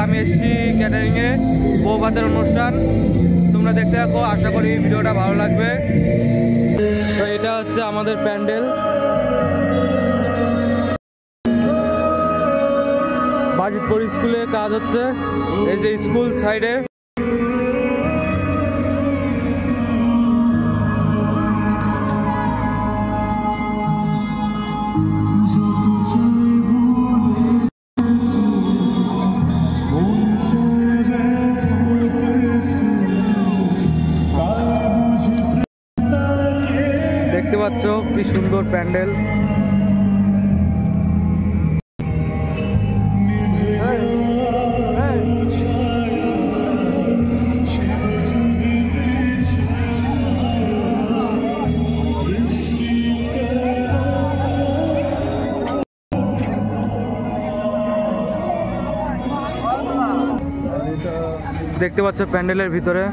আমি এসেছি ক্যাটারিংয়ে বউ ভাতের অনুষ্ঠান। তোমরা দেখতে থাকো, আশা করি ভিডিওটা ভালো লাগবে। তো এটা হচ্ছে আমাদের প্যান্ডেল। বাজিতপুর স্কুলে কাজ হচ্ছে, এই যে স্কুল সাইডে। দেখতে পাচ্ছ কি সুন্দর প্যান্ডেল। দেখতে পাচ্ছ প্যান্ডেলের ভিতরে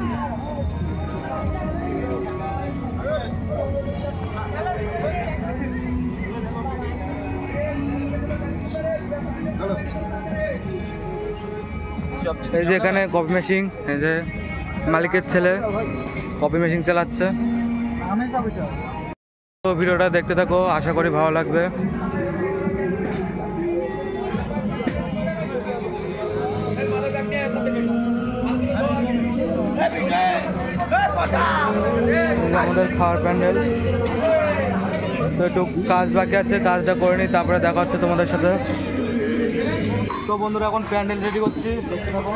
এই যে এখানে কফি মেশিন, এই যে মালিকের ছেলে কফি মেশিন চালাচ্ছে। তো ভিডিওটা দেখতে থাকো, আশা করি ভালো লাগবে। আমাদের খাওয়ার প্যান্ডেল। তো একটু কাজ বাকি আছে, কাজটা করে নিই, তারপরে দেখা হচ্ছে তোমাদের সাথে। তো বন্ধুরা এখন প্যান্ডেল রেডি করছি, দেখতে থাকো।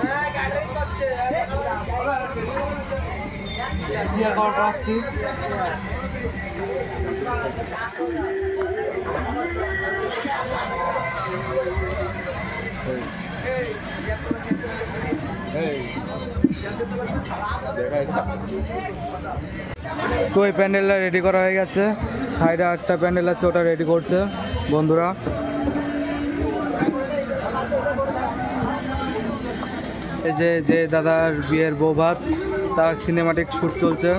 রাখছি তো এই প্যান্ডেলটা রেডি করা হয়ে গেছে। সাইডে একটা প্যান্ডেল আছে, ওটা রেডি করছে বন্ধুরা। এই যে দাদার বিয়ের বউ ভাত, তার সিনেমাটিক শ্যুট চলছে।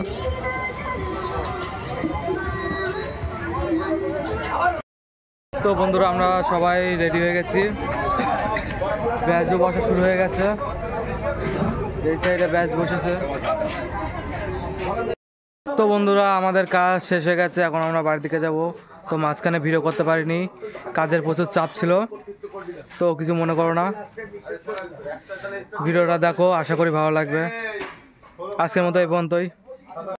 তো বন্ধুরা আমরা সবাই রেডি হয়ে গেছি, ব্যাচও বসা শুরু হয়ে গেছে। এই সাইডে ব্যাচ বসেছে। তো বন্ধুরা আমাদের কাজ শেষ হয়ে গেছে, এখন আমরা বাড়ির দিকে যাব। তো মাঝখানে ভিডিও করতে পারিনি, কাজের প্রচুর চাপ ছিল, তো কিছু মনে করো না। ভিডিওটা দেখো, আশা করি ভালো লাগবে। আজকের মতো এই পর্যন্তই।